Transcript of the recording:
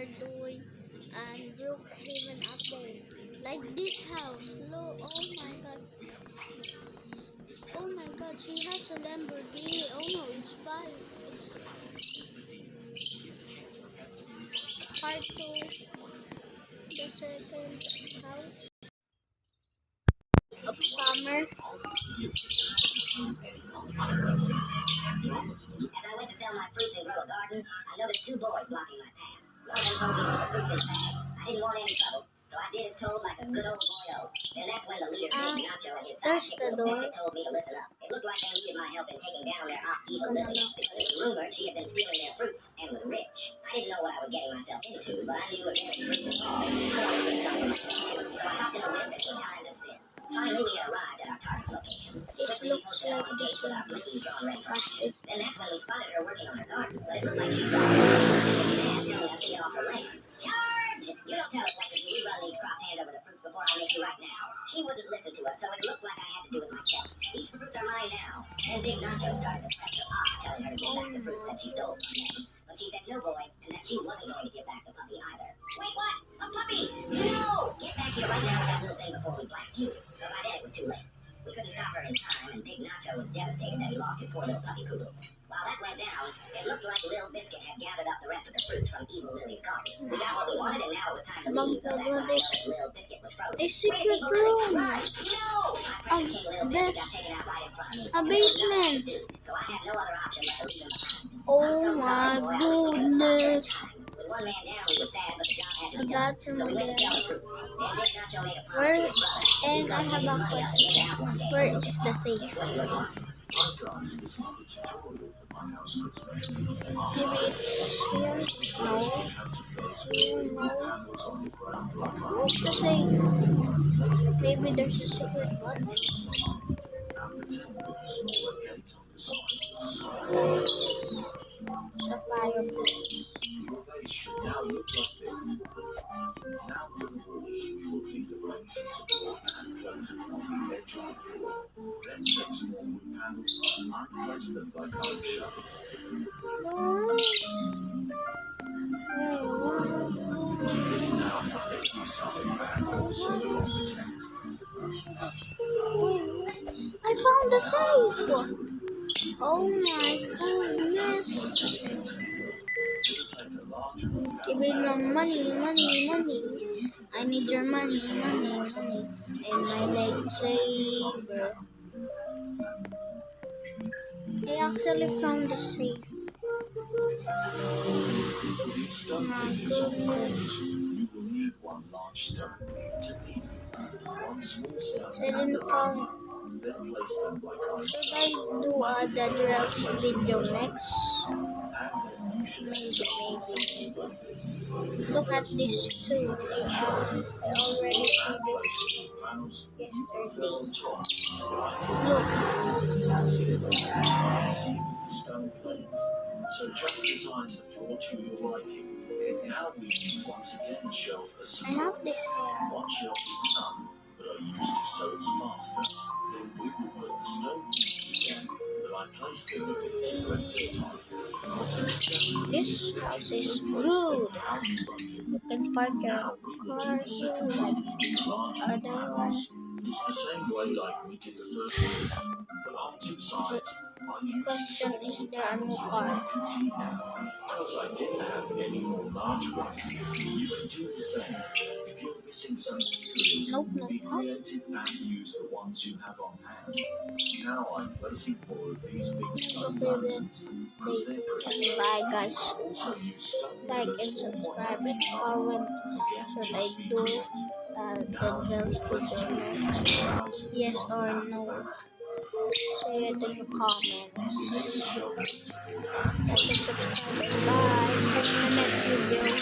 are doing and Brookhaven update. Like this house. Look, oh my god, she has a Lamborghini. Oh no, it's five. It's part two. The second house of summer. As I went to sell my fruits and grow a garden, I noticed two boys blocking my path. One of them told me to put the fruits in the bag. I didn't want any trouble, so I did as told like a good old boyo. Then that's when the leader, Big Nacho, and his sidekick, Little Biscuit, told me to listen up. It looked like they needed my help in taking down their hot, evil Lily, because it was rumored she had been stealing their fruits and was rich. I didn't know what I was getting myself into, but I knew against fruits and all, I wanted to get something for myself too. So I hopped in a whip and it was time to spin. Finally, we had arrived at our target's location. This Quickly, we looks posted like out on the gates with our blinkies drawn ready for this. action. Then that's when we spotted her working on her garden, but it looked like she saw us and was mad, telling us to get off her land. Charge! You don't tell us what to do. We run these crops hand over the fruits before I make you right now. She wouldn't listen to us, so it looked like I had to do it myself. These fruits are mine now. Then Big Nacho started to press her off, telling her to give back the fruits that she stole from them. But she said no, boy, and that she wasn't going to give back the puppy either. Wait, what? A puppy? No! Get back here right now with that little thing before we blast you. But by then it was too late. We couldn't stop her in time, and Big Nacho was devastated that he lost his poor little puppy poodles. While that went down, it looked like Lil Biscuit had gathered up the rest of the fruits from Evil Lily's garden. We got what we wanted, and now it was time to leave, though that's when I noticed Lil Biscuit was frozen. A secret Wait, it's Evil Lily! room. Run! No! My precious King Lil Biscuit got taken out right in front of me. A and there was nothing I basement. could do, so I had no other option but to leave him behind. Oh I'm so sorry, boy. I wish we could have stopped her in goodness. time. With one man down, we were sad, but the job had to be done. So we went to sell the fruits. Then Big Nacho made a promise to his brother. And I have a question. Where is the safe? It's what he looked like. Hi guys, this is the tutorial for my house Christmas. Maybe it's here? No. Here? No. Handles on the ground like I Where's the safe? Maybe there's a secret button. and the tent with a smaller gate on the side. It's a fireplace. Your base should now look like this. Now for the walls, you will keep the fence and support and place it on the edge of the floor. Then take small wood panels and place them like I am showing. Do this now from every side and also along the tent. I found the safe! Oh my goodness! Take a large wood Give me your money. I need your money. And my lightsaber. I actually found the safe. These stone My figures on the goodness. corners, you will need one large stone to lead, one small stone I and didn't a count. light. Then place them like I Should I do a Dead Rails video next? and then you should Maybe. something like this. Look at this too. I already see And this place the panels yesterday. on top. Look. That's it. I see with the stone plates. So just design the floor to your liking. Now we need once again a shelf I assembly. have this here. One shelf is enough, but I used it so it's faster. Then we will put the stone figures again, but I placed them a bit different this time. Because it's This house is good. You can park your now we will car do the second here one like with the large other wood one. panels. It's the same way like we did the first one, but on two sides I used Question, small is wood there a new panels like car? you can see now. Because I didn't have any more large ones. You can do the same. If you're missing some materials, Nope. be creative and use the ones you have on hand. Now I'm placing 4 of these big stone Okay, then. lanterns because they're pretty. Bye guys. I also use stone Like pillars and for subscribe one and comment. Again, Should I just be do creative. Dead Now Rails you've placed video 2 next? pieces of housing Yes front or and the no? back. Say it in the Make a comments. shelf and Like and subscribe and bye. See you in the next video.